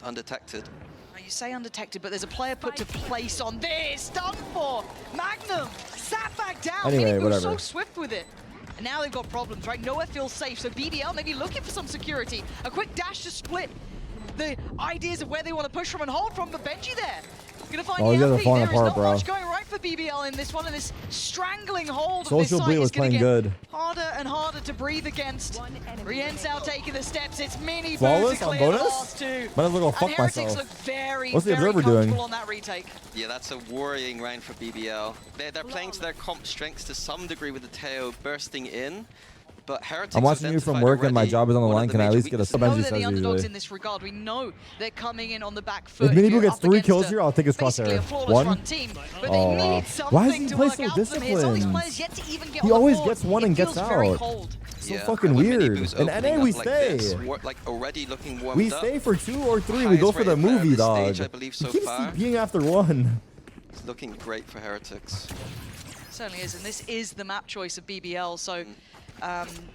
undetected. Now you say undetected, but there's a player put to place on this. Done for. Magnum sat back down. Anyway, was so whatever. swift with it. And now they've got problems, right? Nowhere feels safe. So BBL maybe looking for some security. A quick dash to split the ideas of where they want to push from and hold from. But Benji there. Gonna find Oh, you guys are Yampy. falling There is apart, not bro. much going right for BBL in this one, and this strangling hold Social of this site Bleed was is going playing to get good. harder and harder to breathe against. Rien's now taking the steps. It's mini Flawless to on clear the bonus? last two. Might as well go fuck And Heretics myself. look very, What's the very Observer comfortable doing? on that retake. Yeah, that's a worrying round for BBL. They're playing to their comp strengths to some degree with the Teo bursting in. But Heretics I'm watching you from work and my job is on the line. Can I at least get a sub? We know Benji they're says the underdogs usually. in this regard. We know they're coming in on the back foot. If Minibu you're gets up 3 against kills here, I'll take his basically crosshair. a flawless 1? front team, but Oh, they wow. need Why something does he to play work so out from here. Some of these disciplined? players yet to even get He on the always board. gets one It and gets feels very out. cold. So fucking weird. In NA we stay. Like already looking warmed We up. stay for 2 or 3. We go for the Highest rated player movie, this dog. stage, I believe, so He keeps far. being after 1. It's looking great for Heretics. Certainly is, and this is the map choice of BBL, so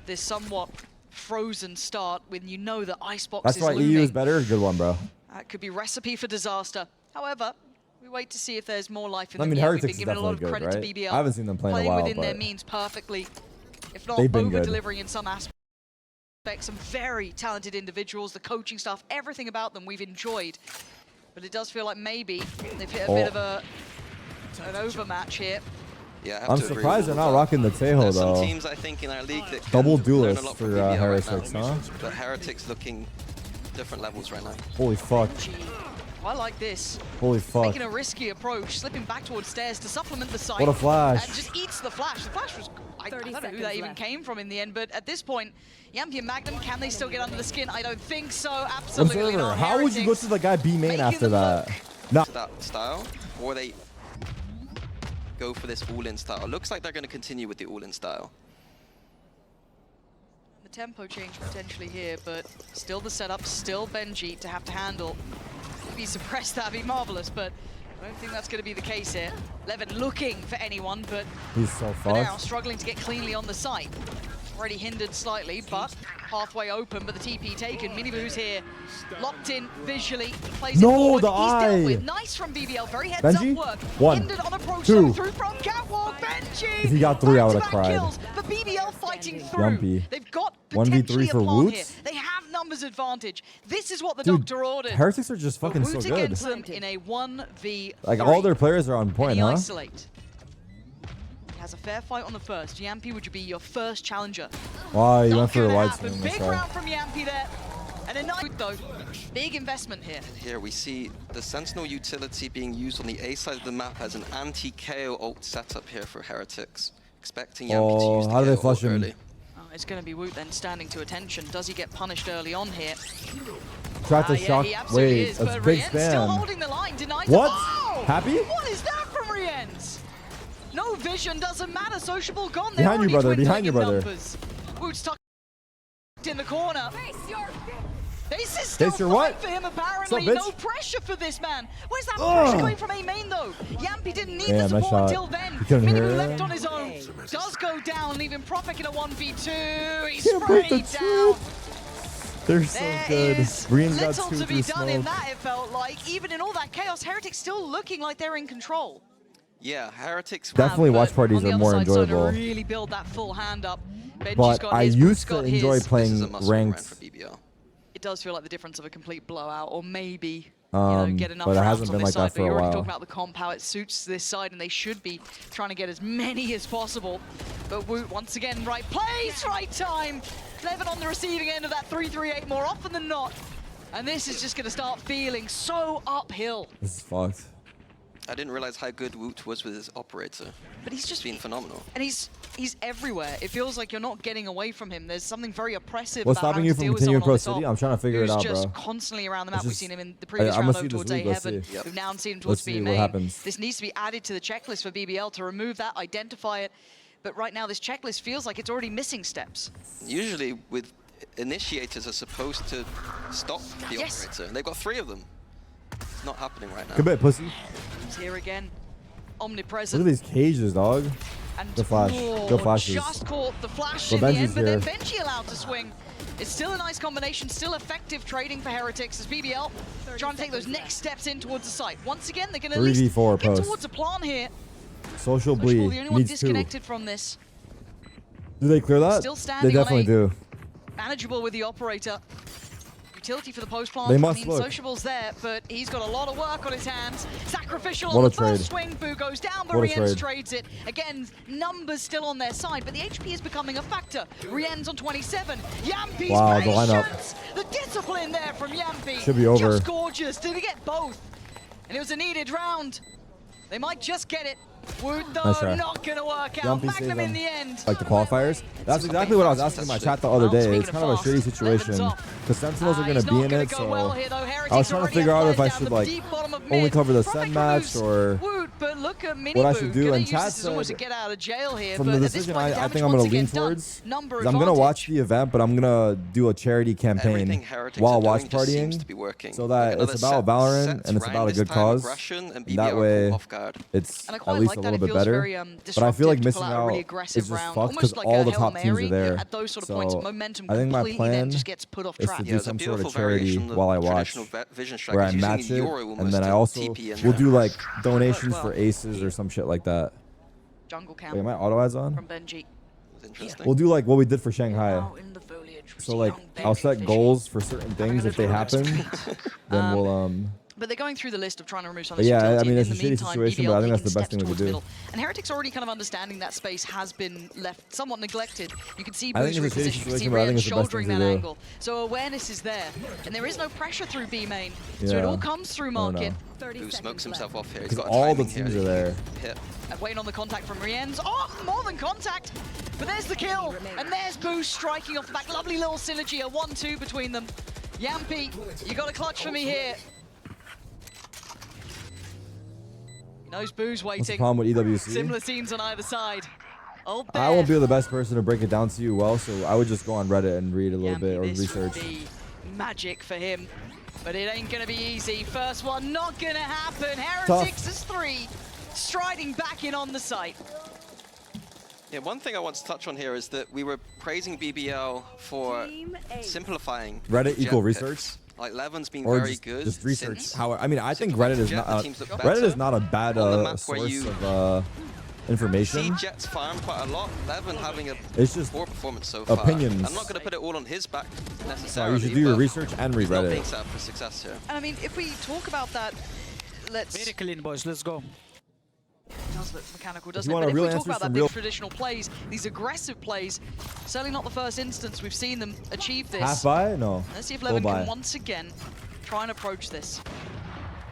this somewhat frozen start when you know that Icebox That's is why looming. EU is better. Good one, bro. That could be recipe for disaster. However, we wait to see if there's more life in I them. mean, Yeah, we've Heretics been is giving a lot of definitely credit good, to right? BBL. I haven't seen them play in a playing while, within their but means perfectly, if not they've been good. over-delivering in some aspects. Some very talented individuals, the coaching staff, everything about them we've enjoyed. But it does feel like maybe they've hit a bit of an overmatch here. Yeah, I have I'm to agree surprised with they're all not of that. rocking the Tejo, There's some though. teams, I think, in our league that can Double learn a duelist lot for from BBL right Heretics, now. huh? But Heretics looking different levels right now. Holy fuck. I like this. Holy fuck. Making a risky approach, slipping back towards stairs to supplement the site. What a flash. And just eats the flash. The flash was, I don't know who that even came from in the end, but at this point, Yampy and Magnum, can they still get under the skin? I don't think so. Absolutely Observer, not. how would you go to the guy B main making after them that? look. No. That style, or they go for this all-in style. Looks like they're going to continue with the all-in style. The tempo change potentially here, but still the setup, still Benji to have to handle. If he suppressed, that'd be marvelous, but I don't think that's going to be the case here. Levin looking for anyone, but He's so for now fucked. struggling to get cleanly on the site. Already hindered slightly, but pathway open, but the TP taken. Minibu's here, locked in visually. Plays it No, forward. the He's eye. dealt with. Nice from BBL, very heads Benji? up work. 1, Hindered on approach, 2. so through from catwalk. Benji. If he got 3, I would've Back-to-back cried. kills, but BBL fighting through. Yumpy. They've got 1v3 potentially for a plan here. Woots? They have numbers advantage. This is what the Dude, doctor ordered. Heretics are just fucking so Woots good. against them in a 1v3. Like, all their players are on point, Any huh? isolate. He has a fair fight on the first. Yampy, would you be your first challenger? Wow, you Not went for a gonna wide happen. swing. Big That's right. round from Yampy there. And a nice though. Big investment here. Here we see the Sentinel utility being used on the A side of the map as an anti-KO ult setup here for Heretics. Expecting Yampy to use the how do they KO flush ult him? early. Oh, it's going to be Woot then standing to attention. Does he get punished early on here? Tried to Yeah, shock. he absolutely Wait, is. that's But big Rien's still spam. holding the line. Denies What? Oh! Happy? What is that from Rien's? No vision, doesn't matter. Sociable gone. They're Behind you, already brother, dwindling behind you, in brother. numbers. Woot's tucked in the corner. This is still Face your fine what? for him, What's apparently. up, No bitch? pressure for this man. Where's that Ugh. pressure going from A main, though? Yampy didn't need the Damn, that support shot. until then. You couldn't hear Minibu it? left on his own. Does go down, leaving Prophet in a 1v2. He's Can't break sprayed the down. They're so There good. is Brien's got little 2 to be through done in smoke. that, it felt like. Even in all that chaos, Heretics still looking like they're in control. Yeah, Heretics. Definitely But watch parties on the are other more side, starting enjoyable. to really build that full hand up. Benji's But got I his, Woot's used to got enjoy his. This is a playing must-win round ranked. for BBL. It does feel like the difference of a complete blowout, or maybe get enough but it rounds hasn't on been this like that side. for But a you're already while. talking about the comp, how it suits this side, and they should be trying to get as many as possible. But Woot, once again, right place, right time. Levin on the receiving end of that 3-3-8 more often than not. And this is just going to start feeling so uphill. This is fucked. I didn't realize how good Woot was with his operator. But he's just been phenomenal. And he's everywhere. It feels like you're not getting away from him. There's something very oppressive What's about stopping having you to from deal with continuing someone Pro on this City? op I'm trying to figure it who's out, just bro. constantly around the map. It's We've just- seen him in the previous I'm round gonna over see towards this A week, let's Heaven. see. Yep. We've now seen him Let's towards see B what main. happens. This needs to be added to the checklist for BBL to remove that, identify it. But right now, this checklist feels like it's already missing steps. Usually with initiators are supposed to stop the Yes. operator, and they've got 3 of them. It's not happening right now. Good bit, pussy. He's here again. Look Omnipresent. at these cages, dog. And Good flash. oh, Good flashes. just caught the flash Well, in the Benji's end, but then here. Benji allowed to swing. It's still a nice combination, still effective trading for Heretics as BBL trying to take those next steps in towards the site. Once again, they're going to at least 3v4 get post. towards a plan here. Social the bleed only one needs 2. disconnected from this. Do they clear that? Still standing They definitely do. Manageable with the operator. Utility for the post plant. They must I mean, look. Sociable's there, but he's got a lot of work on his hands. Sacrificial What on a the first trade. swing. Boo goes down, but What a Rienz trade. trades it. Again, numbers still on their side, but the HP is becoming a factor. Rienz on 27. Yampi's Wow, the patience. lineup. The discipline there from Yampi. Should be over. Just gorgeous. Did he get both? And it was a needed round. They might just get it. Wood, though, Nice try. not going to work out. Yampi Magnum saved in them. the end. Like the qualifiers. That's exactly what I was asking in my chat the other Well, day. speaking It's of kind of a fast, shitty situation. 11's off. The Sentinels are going He's to be not in gonna it, go so well here, though. I Heretics was trying to already figure have out if I players should down the like deep bottom of only mid. cover the Prophet Sen match removes or Wood, but look at Mini what I Boo. should do. Gonna And use chat this as almost said to get out of jail here, from but the at this decision point, I damage think I'm going once to lean again done. towards. Number Is I'm going to watch advantage. the event, but I'm going to do a charity campaign Everything Heretics while are watch doing just seems partying to be working. so that Like it's another about Valorant set and it's round about a this good time, cause. aggression, and And BBL that are way off guard. it's And I at quite least like a that. little It bit feels better. very, But I feel like disruptive to missing pull out a out really is aggressive just round, fucked almost because like all a the Hail top teams are Mary. there. At those sort of points, So momentum I think my completely then plan just gets put off is track. to Yeah, do it's a some sort of beautiful charity variation of while I watch, traditional vision where I strategies, match using it, Euro and almost then I to also TP in will there. do like donations well. for aces or some shit like that. Jungle Wait, camp my auto ads on? from Benji. It's interesting. We'll do like what we did for Shanghai. Out in the foliage, we So see like young I'll Benji set fishing. goals for certain things. If they happen, then we'll But they're going through the list of trying to remove some of But this yeah, I utility. mean, In it's the a shitty meantime, situation, BBL but I think that's taking the best steps thing we could towards do. middle. And Heretics already kind of understanding that space has been left somewhat neglected. You can see I think Boo's it's a shitty reposition, you can see situation, but I think Rienz it's the best shouldering thing that to do. angle. So awareness is there. And there is no pressure through B main. So it Yeah. all comes through I don't market. know. Who smokes himself off here? He's Because got a all the timing here teams that are he there. can hit. And waiting on the contact from Rienz. Oh, more than contact. But there's the kill. And there's Boo striking off the back. Lovely little synergy, a 1-2 between them. Yampi, you got a clutch for me here. He knows Boo's What's the waiting. problem with EWC? Similar scenes on either side. Oh, I won't be the best person to break it down to you well, so I would just go on Reddit and read a little bit or this research. would be magic for him. But it ain't gonna be easy. First one not gonna happen. Heretics is 3. Striding back in on the site. Yeah, one thing I want to touch on here is that we were praising BBL for simplifying Reddit jet equal picks. research? Like Levin's been Or very just, good. just research. since. How I mean, I think Simplifying Reddit is jet, not the teams look Reddit is better not a bad on the map where source you of information. See Jets farm quite a lot. Levin having a It's just poor performance so far. opinions. I'm not going to put it all on his back So necessarily. you should do your but research and read he's not being Reddit. set up for success here. And I mean, if we talk about that, let's... Very clean, boys. Let's go. Does look mechanical, If doesn't you it? want But a if we real talk answer about that from big real- traditional plays, these aggressive plays, certainly not the first instance we've seen them achieve this. Half buy? No. Let's see if Full Levin buy. can once again try and approach this.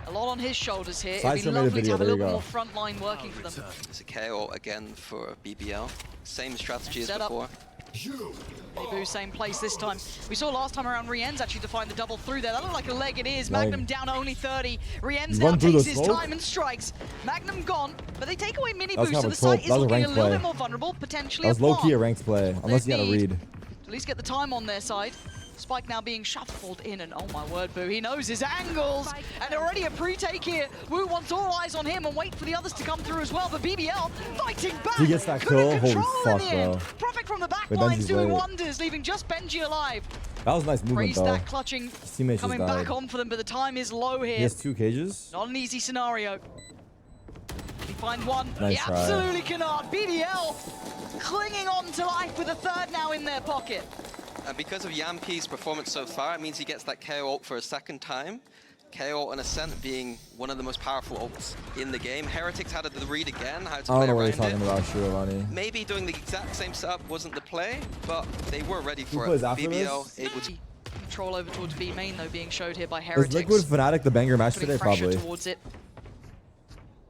A lot on his shoulders here. It'd Sideshow be made a lovely to video, have a there little you bit go. more front line working for them. It's a KO again for BBL. Same strategy as Set up. before. Boo, same place this time. We saw last time around Rienz actually to find the double through there. That looked like a leg, it is. Leg. Magnum down only 30. Rienz You now run through takes the his smoke? time and strikes. Magnum gone, but they take away Mini That was Boo, kind so of the a troll. site is That was a looking a ranked little play. bit more vulnerable, potentially That was a low-key farm. a ranked play, unless you had a need read. to at least get the time on their side. Spike now being shuffled in, and oh my word, Boo, he knows his angles, and already a pre-take here. Wu wants all eyes on him and wait for the others to come through as well, but BBL fighting back. He gets that Couldn't kill? control Holy in fuck, the end. bro. Profit from the back Wait, lines Benji's doing late. wonders, leaving just Benji alive. That was nice movement Praise though. that clutching, His teammates coming just back died. on for them, but the time is low He here. has 2 cages. Not an easy scenario. He finds one. Nice He try. absolutely cannot. BBL clinging on to life with a third now in their pocket. And because of Yampi's performance so far, it means he gets that KO ult for a second time. KO ult and Ascent being one of the most powerful ults in the game. Heretics had the read again, how to I play don't know what you're around talking it. about, Shirlani. Maybe doing the exact same setup wasn't the play, but they were ready for plays it. after BBL this? able to... Control over towards B main though being showed here by Is Heretics. Liquid Fnatic the banger match Putting today? pressure Probably. towards it.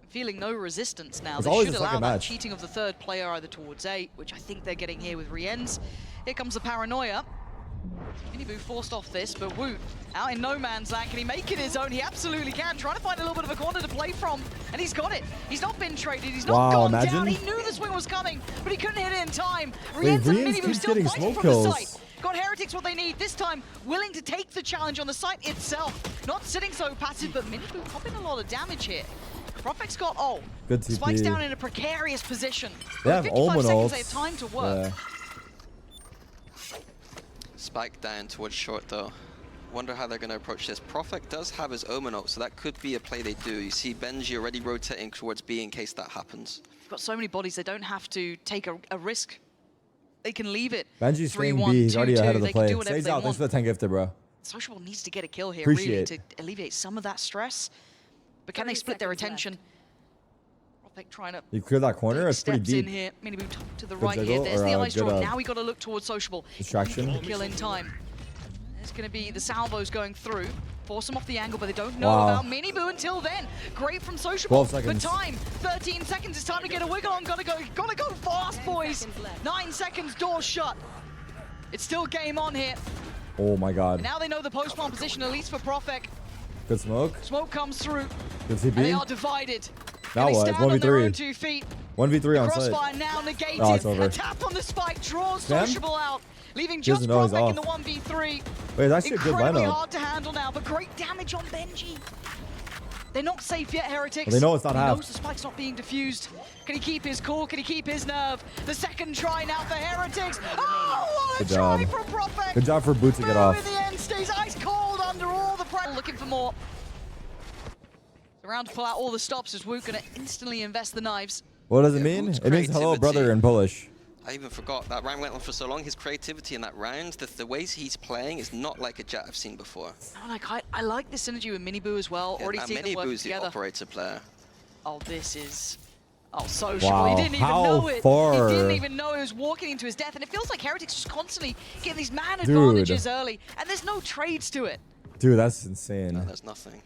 Feeling no resistance now. It's They always should the allow second that match. cheating of the third player either towards A, which I think they're getting here with Rienz. Here comes the paranoia. Miniboo forced off this, but Woot out in no man's land. Can he make it his own? He absolutely can. Trying to find a little bit of a corner to play from, and he's got it. He's not been traded. He's not Wow, gone imagine. down. He knew the swing was coming, but he couldn't hit it in time. Wait, Rienz and Rienz Miniboo keeps still getting fighting smoke from the kills. site. Got Heretics what they need, this time willing to take the challenge on the site itself. Not sitting so passive, but Miniboo popping a lot of damage here. Profec's got ult. Good TP. Spike's down in a precarious position. They have 55 Omen seconds, ults. they have time to work. Yeah. spike down towards short though. Wonder how they're going to approach this. Profek does have his Omen ult, so that could be a play they do. You see Benji already rotating towards B in case that happens. You've got so many bodies, they don't have to take a risk. They can leave it. Benji's staying B. He's already ahead of the play. Stays out. Thanks for the 10 gifted, bro. Sociable needs to get a kill here, Appreciate really, it. to alleviate some of that stress. But can they split their attention? Profek trying to You clear that corner. It's pretty steps in deep. here. Mini boot to the Good right jiggle, here. There's or, the ice good, draw. Now we got to look towards Sociable. Distraction. Get the kill in time. There's going to be the salvos going through. Force them off the angle, but they don't know Wow. about Mini Boo until then. Great from Sociable. 12 seconds. But time, 13 seconds. It's time to get a wiggle on. Gotta go fast, boys. 9 seconds, door shut. It's still game on here. Oh my god. And now they know the post-spawn position, at least for Profek. Good smoke. Smoke comes through. Good And they TP. are divided. Now Can they what? stand on their own 1v3. 2 feet? 1v3 on site. Crossfire now negated. Oh, it's over. A tap on the spike draws Damn. Sociable out, leaving He doesn't just know he's Profek in the off. 1v3. Wait, it's actually a good Incredibly lineup. hard to handle now, but great damage on Benji. They're not safe yet, Heretics. Well, they know it's not he half. knows the spike's not being diffused. Can he keep his cool? Can he keep his nerve? The second try now for Heretics. Oh, what a Good try job. from Profek. Good job for Boot to get Boo off. in the end stays ice cold under all the pressure. Looking for more. Around to pull out all the stops as Woot gonna instantly invest the knives. What does it Yeah, mean? Boot's It means hello, creativity. brother, in Polish. I even forgot that round went on for so long. His creativity in that round, the ways he's playing is not like a Jet I've seen before. Oh, like I like the synergy with Mini Boo as well. Yeah, Already and seeing them Mini work Boo's the together. operator player. Oh, this is... Oh, Sociable. Wow, He didn't even how know it. far? He didn't even know he was walking into his death. And it feels like Heretics just constantly getting these man Dude. advantages early. And there's no trades to it. Dude, that's insane. No, there's nothing.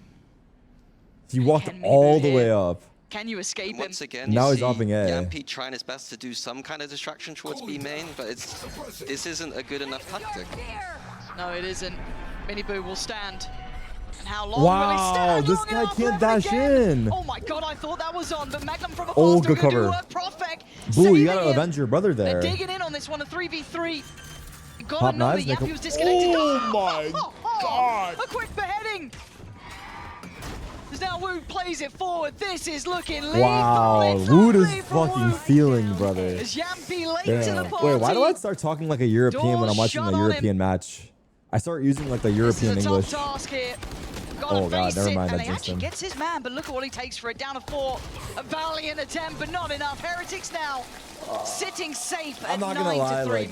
He walked Can Mini all Boo the way hit? up. Can you escape And him? once again, Now you he's see opping A. Yampy trying his best to do some kind of distraction towards B main, but this isn't a good enough tactic. No, it isn't. Mini Boo will stand. And how long Wow, will he stand? this Long guy enough can't for him dash again. in. Oh my god, I thought that was on, but Magnum from a Oh, far good still cover. gonna do work. Profek Boo, saving you gotta him. avenge your brother They're there. digging in on this one, a 3v3. You gotta Pop know knives, that make Yappy a- was disconnected. Oh my God. A quick beheading. As now Woot plays it forward. This is looking lethal. Wow, lethal, Woot is lethal fucking Woot. feeling, brother. As Yampy late to the Damn. party. Wait, why do I start talking like a European when I'm watching Door a shut on European match? I start using like the European This is a English. tough task here. Gotta Oh, God, face never it, mind, and I he jinxed actually him. gets his man, but look at what he takes for it. Down to 4. A valiant attempt, but not enough. Heretics now sitting safe I'm at not 9 gonna lie, to 3. like,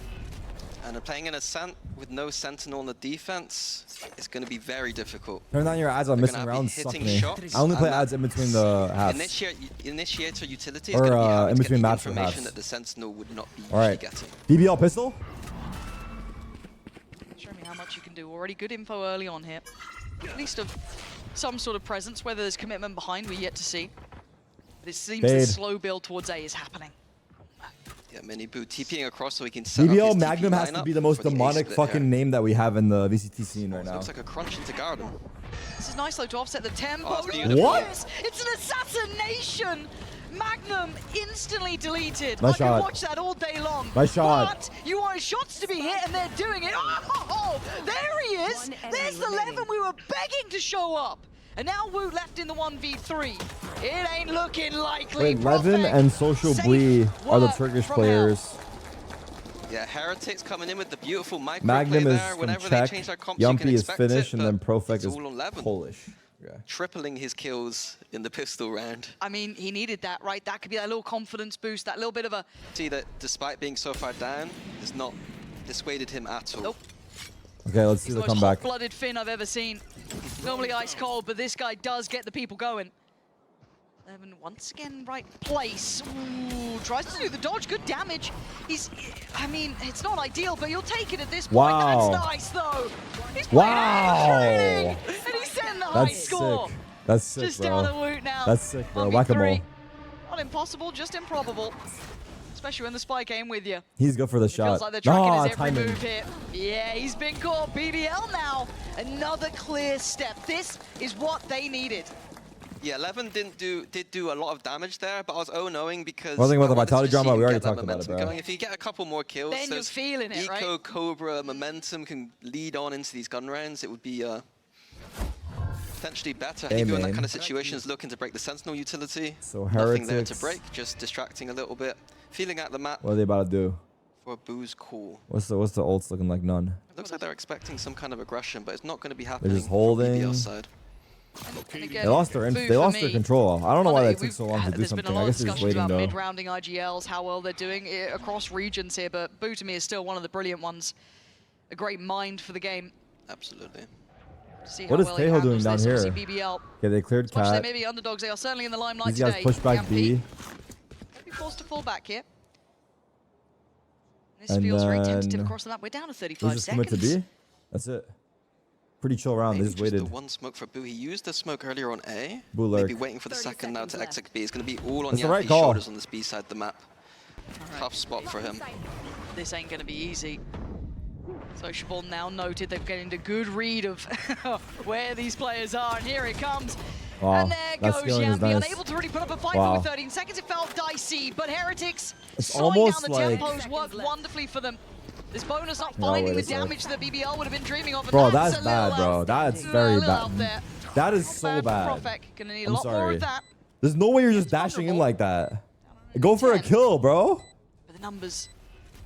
And they're playing in a Ascent with no Sentinel on the defense. It's going to be very difficult. turn down your ads on They're missing gonna be rounds. Suck hitting me. shots, I only play and ads in between the halves. Initiator utility is Or, going to be how in to between get the maps or information halves. that the Sentinel would not be All right, usually getting. BBL pistol. Show me how much you can do. Already good info early on here. At least of some sort of presence. Whether there's commitment behind, we're yet to see. But it seems the Fade. slow build towards A is happening. Yeah, Mini Boo TPing across so he can set up BBL his TP Magnum has to lineup be the most for the demonic A-split fucking here. name that we have in the VCT scene right now. Looks like a crunch into garden. This is nice though to offset the tempo. Oh, it's Look at beautiful. What? this. It's an assassination. Magnum instantly deleted. Nice I shot. could watch that all day long. Nice shot. But you want his shots to be hit and they're doing it. Oh, there he is. There's the 11 we were begging to show up. And now Woot left in the 1v3. It ain't looking likely. Wait, Levin Profek, and Social safe Bui are the work Turkish from players. Yeah, Heretics coming in with the beautiful micro Magnum play is there. from Whenever Czech. they change their comps, you can Yumpy is expect Finnish, it, and then but Profek it's is all on Levin. Polish. Yeah. Tripling his kills in the pistol round. I mean, he needed that, right? That could be that little confidence boost, that little bit of a... See that despite being so far down, it's not dissuaded him at all. Nope. Okay, let's see He's the the most comeback. hot-blooded Finn I've ever seen. Normally ice cold, but this guy does get the people going. Levin once again, right place. Ooh, tries to do the dodge, good damage. I mean, it's not ideal, but you'll take it at this point. Wow. That's nice, though. He's Wow. playing and he's setting the high That's score. sick. That's sick, Just down the bro. Woot now. That's sick, bro. 1v3. Whack-a-mole. Not impossible, just improbable. Especially when the spy came with you. He's good for the It shot. feels like they're tracking Ah, his every timing. move here. Yeah, he's been caught. BBL now. Another clear step. This is what they needed. Yeah, Levin did do a lot of damage there, but I was 0-0ing because One thing about the I wanted to Vitality just drama, see him we already get that talked about it, momentum bro. going. If you get a couple more kills, Then you're those feeling it, Eco, right? Cobra, momentum can lead on into these gun rounds. It would be potentially better. Hey, If you're in that man. kind of situations looking to break the Sentinel utility, So nothing there to Heretics. break, just distracting a little bit. Feeling out the map. What are they about to do? For a Boo's call. What's the ults looking like? None. Looks like they're expecting some kind of aggression, but it's not going to be happening. They're just holding. From BBL side. And again, They lost their control. I don't know why that took so long to do there's been something. a lot I of guess they're just discussions waiting about though. mid-rounding IGLs, how well they're doing across regions here, but Boo to me is still one of the brilliant ones. A great mind for the game. Absolutely. See What how is well he Tejo doing handles down this. here? Obviously BBL. Okay, they cleared As much as they Cat. may be underdogs, they are certainly in the limelight These guys today. push back B. Maybe forced to fall back here. This And feels very tentative then across the map. We're down to They 35 just commit seconds. to B. That's it. Pretty chill round. They Maybe just waited. the one smoke for Boo. He used the smoke earlier on A. Boo lurk. Maybe waiting for the second now to left. exit B. It's going to be all on That's the right Yampi's call. shoulders on this B side of the map. Right. Tough spot for him. This ain't going to be easy. Sociable now noted they've gained a good read of where these players are, and here it comes. Wow, And there that goes scaling is Yampi, nice. unable to really put up a fight Wow. with 13 seconds. It felt dicey, but Heretics It's slowing almost down the like- tempos worked wonderfully for them. This bonus not No, finding wait the a sec. damage that BBL would have been dreaming of. And Bro, that's that's a little bad, bro. out- That's a very little out bad. there. That is Not so bad. bad. For Profek. Gonna need a I'm lot more sorry. of that. There's no way you're just It's dashing in vulnerable. like that. Go for a 10. kill, bro. But the numbers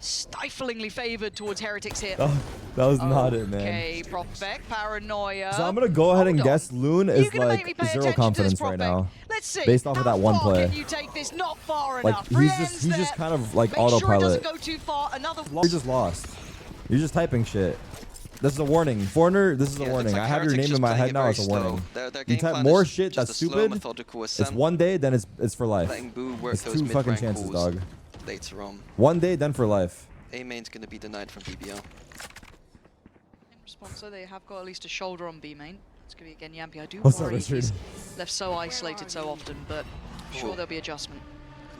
stiflingly favored towards Heretics here. Oh, that was not it, man. Okay, Profek, Paranoia. So I'm gonna go ahead and Hold on. guess Loon You is gonna make me like pay 0 attention to confidence this, right Profek? now. Let's see. Based off of that one How far play. can you take this? Not far Like enough. he's just kind of like Make sure it autopilot. doesn't go too far. Another. You just lost. You're just typing shit. This is a warning. Foreigner, this is a Yeah, it warning. looks like I have your Heretics name in just my playing head it now. very It's a slow. warning. Their You game type plan more is shit just that's a slow, stupid. methodical It's ascent, one day, then it's for life. letting Boo work It's those 2 fucking mid-rank chances, calls dog. later on. One day, then for life. A main's going to be denied from BBL. In response, so they have got at least a shoulder on B main. It's going to be again Yampi. I do What's up, worry Richard? he's left so isolated so often, but I'm sure Cool. there'll be adjustment.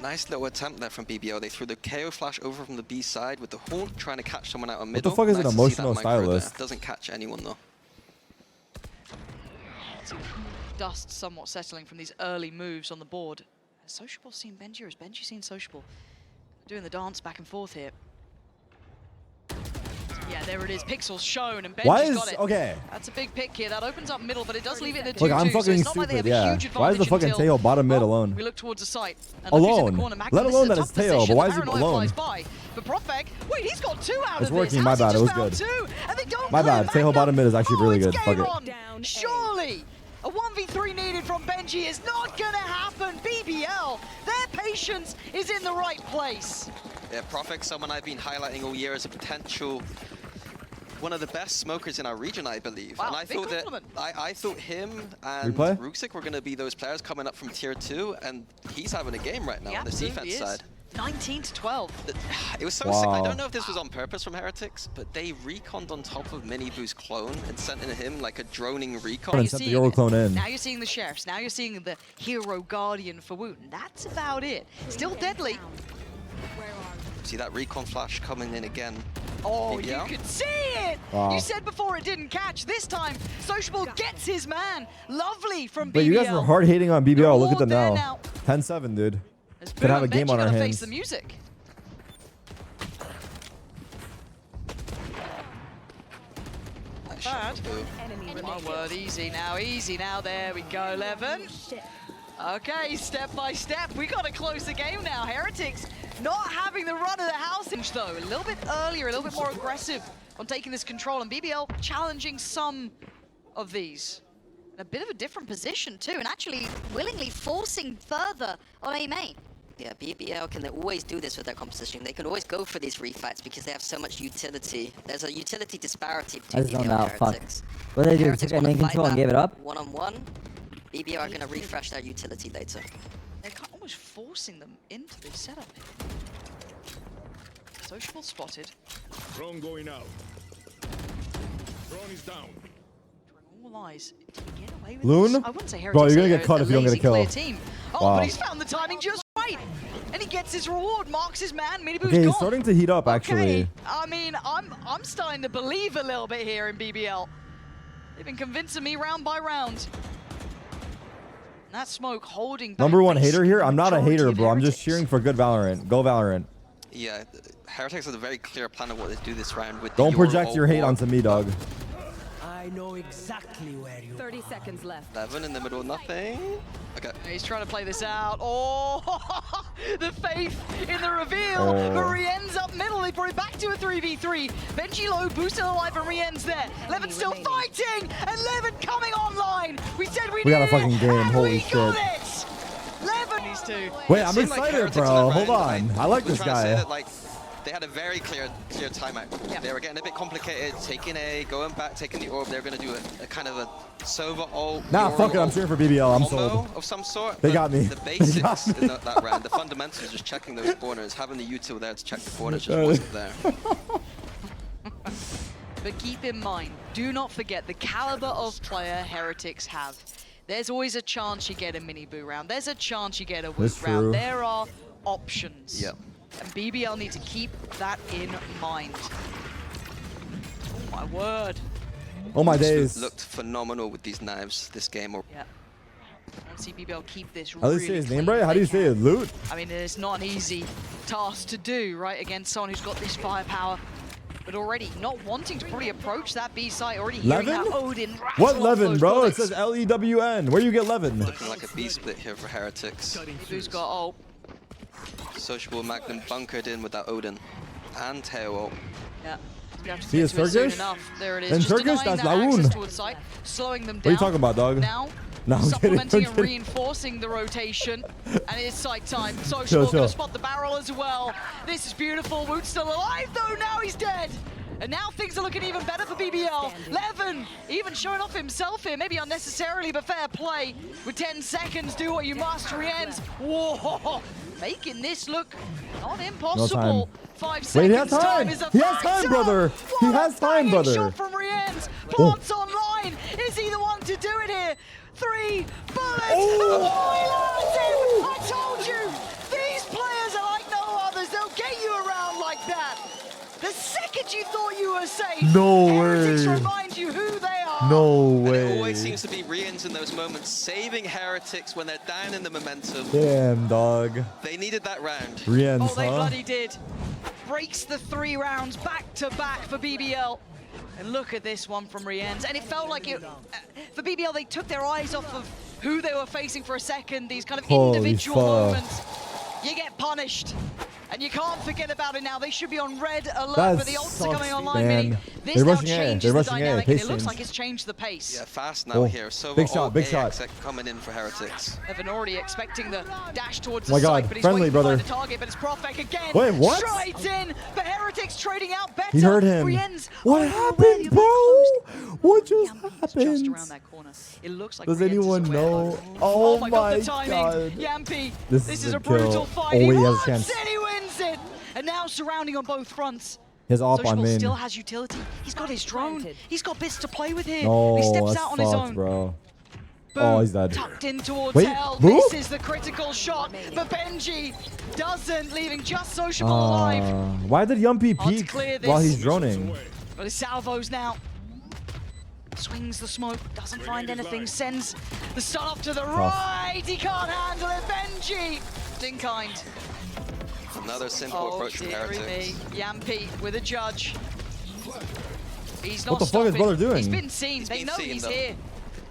Nice little attempt there from BBL. They threw the KO flash over from the B side with the haunt, trying to catch someone out of the middle. fuck is an Nice to see that emotional micro there. stylist? Doesn't catch anyone though. Dust somewhat settling from these early moves on the board. Has Sociable seen Benji, or has Benji seen Sociable? Doing the dance back and forth here. Yeah, there it is. Pixels shown, and Why Benji's is got it. okay? That's a big pick here. That opens up middle, but it does leave it in a 2-2. Look, I'm so fucking it's not like they have stupid. a Yeah. huge Why is the advantage fucking until- Teo bottom mid Oh, alone? We look towards the site. And look, he's in the Alone. corner. Let This is alone a that tough it's Teo, position. but why is he Paranoia alone? flies by. But Profek, wait, he's got 2 out It's of working, this. my How's he bad, it just was found good. 2? And they don't My clear bad, Teo Magnum. bottom mid is actually really it's good. Fuck game it. on. Surely a 1v3 needed from Benji is not gonna happen. BBL, their patience is in the right place. Yeah, Profek, someone I've been highlighting all year as a potential one of the best smokers in our region, I believe. Wow, And I big thought that compliment. I thought him and Replay? Ruxic were going to be those players coming up from tier 2, and he's having a game right now He on the absolutely defense is. side. 19 to 12. It was so sick. I Wow. don't know if this was on purpose from Heretics, but they reconned on top of Miniboo's clone and sent in him like a droning recon. And sent the Euro clone in. Now you're seeing the sheriffs. Now you're seeing the hero guardian for Woot. And that's about it. Still deadly. See that recon flash coming in again. Oh, BBL? you could see it! Wow. You said before it didn't catch. This time, Sociable gets his man. Lovely from BBL. But you guys were hard hating on BBL. Look at them Reward there now. 10-7, dude. As Could Boom have a and game Benji on our gotta face hands. the music. Nice Bad. shot, Boo. My word, easy now, there we go, 11. Okay, step by step, we gotta close the game now. Heretics not having the run of the house, though. A little bit earlier, a little bit more aggressive on taking this control, and BBL challenging some of these. In a bit of a different position, too, and actually willingly forcing further on A main. Yeah, BBL can always do this with their composition. They can always go for these refights because they have so much utility. There's a utility disparity I between just don't BBL know. and Fuck. Heretics. What did they do? Heretics Took wanna main fight control and that gave it up? One-on-one. BBL are going to refresh their utility later. they're almost forcing them into this setup. Sociable spotted. Drone going out. Drone is down. All eyes. Did he get away with Loon? this? I wouldn't say Heretics. Bro, you're gonna are get cut if you don't get a lazy, kill. clear Team. Oh, Wow. but he's found the timing just right. And he gets his reward, marks his man, Miniboo's Okay, gone. he's starting to heat up, actually. Okay. I mean, I'm starting to believe a little bit here in BBL. They've been convincing me round by round. And that smoke holding back. Number one hater basically here? the I'm not a majority hater, of bro. I'm just Heretics. cheering for good Valorant. Go Valorant. Yeah, Heretics has a very clear plan of what they do this round with Don't your project ult your hate wall. onto me, dog. I know exactly where you 30 seconds left. 11 in the middle, nothing. Okay. He's trying to play this out. Oh, the faith in the reveal. Oh. But Rien's up middle. They brought it back to a 3v3. Benji low, boosted alive, and Rien's there. Levin still fighting, and Levin coming online. We said we got a needed fucking it, game. and Holy we got shit. it. Levin, these two. Wait, It I'm seemed like excited, Heretics in bro. that Hold round, on. I like we're this trying to say guy. that, like, they had a very clear timeout. Yeah. They were getting a bit complicated, taking A, going back, taking the orb. They were going to do a kind of a Sova ult. Nah, Yoru fuck it. I'm ult cheering for BBL. I'm combo sold. of some sort. They but got me. The They basics got me. in that round, the fundamentals, just checking those corners, having the util there to check the corners just wasn't there. But keep in mind, do not forget the caliber of player Heretics have. There's always a chance you get a mini boo round. There's a chance you get a That's woot round. true. There are options. Yep. And BBL need to keep that in mind. Oh my word. Oh my Just days. looked phenomenal with these knives this game. Yeah. I want to see BBL keep this How do really you say his clean name, right? if How do they you say can. it? Loot? I mean, it's not an easy task to do, right, against someone who's got this firepower. But already not wanting to probably approach that B site, already hearing Levin? that Odin rattle What off Levin, those bro? It bullets. says L-E-W-N. Where you get Levin? Looking like a B split here for Heretics. Who's got ult? Sociable Magnum bunkered in with that Odin and tail ult. Yeah. We have to See, get it's to it soon Turkish? enough. There it is. In Just Turkish, denying that's that access Laoun. towards site, slowing them down. What are you talking about, dog? Now, No, I'm kidding, supplementing I'm and kidding. reinforcing the rotation. And it's sight time. Sociable chill. gonna spot the barrel as well. This is beautiful. Woot's still alive though. Now he's dead. And now things are looking even better for BBL. Levin even showing off himself here, maybe unnecessarily, but fair play. With 10 seconds, do what you must. Rien's, whoa, making this look not impossible. 5 seconds. Wait, he has time. Is a He has time, factor. brother. He What has a time, banging brother. Shot from Rien's. Plants online. Is he the one to do it here? 3 bullets. Oh. I told you, these players are like no others. They'll get you around like that. The second you thought you were safe, No Heretics way. remind you who they are. No And way. it always seems to be Rians in those moments, saving Heretics when they're down in the momentum. Damn, dog. They needed that round. Rien's, Oh, they huh? bloody did. Breaks the 3 rounds back to back for BBL. And look at this one from Rien's. And it felt like it, for BBL, they took their eyes off of who they were facing for a second. These kind of Holy individual fuck. moments. You get punished. And you can't forget about it now. They should be on red alert, That but the ults are sucks, coming online. man. Mini. This They're now rushing A. changes They're the rushing A. dynamic, Pace and it looks change. like it's changed the pace. Yeah, fast now Oh, here. So big shot, big shot. coming in for Heretics. Evan already expecting the dash towards Oh my the God, site, but he's friendly, waiting brother. to find the target, but it's Profek again. Wait, what? Straight in, but Heretics trading out better. He heard him. Rien's What already happened, back bro? closed. What just Just happened? around that corner. It looks like Does Rien's is anyone aware, know? like, Oh my God, my the timing. God. Yampy, This this is is a a brutal kill. fight. Oh, He he has a wants chance. it, he wins it. And now surrounding on both fronts. His op on Sociable main. still has utility. He's got his drone. He's got bits to play with here. No, he steps that's out on his fucked, own. bro. Boom, Oh, he's dead. tucked in towards Wait, hell. who? This is the critical shot, but Benji doesn't, leaving just Sociable alive. Why did Yumpy Hard to peek clear while this. he's droning? But his salvos now. Swings the smoke, doesn't find anything, sends the stun off to the right. He can't handle it, Benji. Dinkind. Another simple Oh, approach from dearie Heretics. me. Yampy with a judge. He's not What the fuck is stopping. brother doing? He's been seen. They been know seen, he's though. here.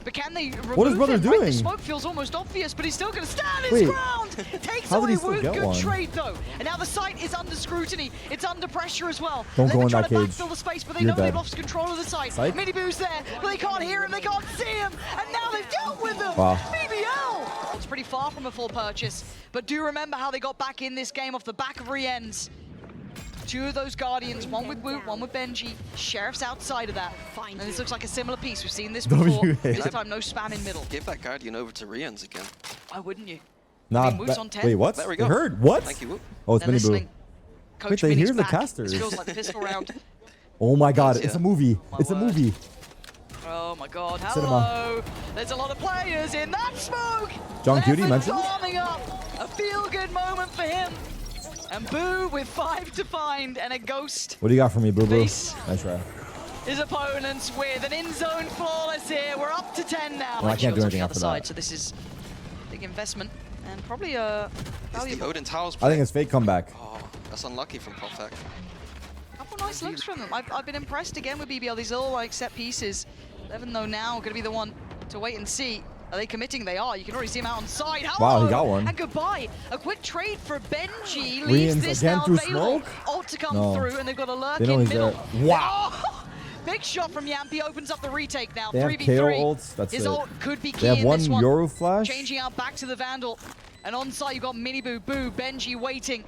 But can they remove What is brother him, right? The doing? smoke feels almost obvious, but he's still going to stand his Wait. ground. Takes How did he away still Woot. get Good one? trade, though. And now the site is under scrutiny. It's under pressure as well. Don't They're go in trying that to cage. backfill the space, but they You're know they've dead. lost control of the site. Psych. Miniboo's there, but they can't hear him. They can't see him. And now they've dealt with him. Wow. BBL. It's pretty far from a full purchase, but do remember how they got back in this game off the back of Rien's. 2 of those Guardians, one with Woot, one with Benji. Sheriff's outside of that. And this looks like a similar piece. We've seen this before. WA. This time, no spam in middle. Give that Guardian over to Rians again. Why wouldn't you? Nah, mean, Woot's on 10. wait, what? There we They go. heard? What? Thank you, Woot. Oh, it's They're Mini Boo. listening. Coach Wait, they Mini's hear the back. casters. This feels like the pistol round. Oh my god, Yeah. it's a movie. My It's a word. movie. Oh my God, Cinema. hello. There's a lot of players in that smoke. John Cutie Levin's mentioned? arming up. A feel-good moment for him. And Boo with 5 to find and a ghost. What do you got for me, Boo Boo? Peace. Nice try. His opponents with an in-zone flawless here. We're up to 10 now. Well, I can't do Shields on anything the after other side, that. so this is big investment and probably a It's the valuable. Odin Towers I play. think it's fake comeback. Oh, that's unlucky from Profek. Couple nice looks from them. I've been impressed again with BBL. These little like set pieces. Levin, though, now going to be the one to wait and see. Are they committing? They are. You can already see him out on side. Wow, Hello! he got one. And goodbye. A quick trade for Benji. Rians Leaves this again now through available. smoke? Ult to come No. through, and they've got a lurk They know in he's middle. there. Wow. Oh, big shot from Yampy opens up the retake now. They have 3v3. KO ults. That's His it. ult could be key They have in one this one. Euro flash. Changing out back to the Vandal. And on site, you've got Mini Boo, Benji waiting.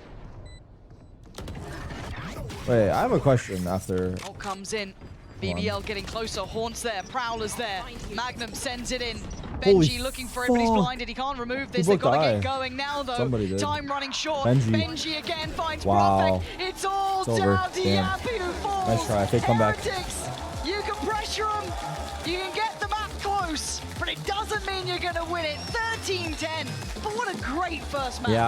Wait, I have a question after. Ult comes in. BBL getting closer. Haunts there. Prowler's there. Magnum sends it in. Holy Benji looking for it, but he's fuck. blinded. He can't remove this. Who They've got to broke get the eye? going now, though. Somebody did. Time running short. Benji. Again finds Wow. Perfect. It's all It's over. down to Damn. Yampy who falls. Nice try. Fake comeback. Heretics, you can pressure them. You can get them up close, but it doesn't mean you're going to win it. 13-10. But what a great first match. Yeah.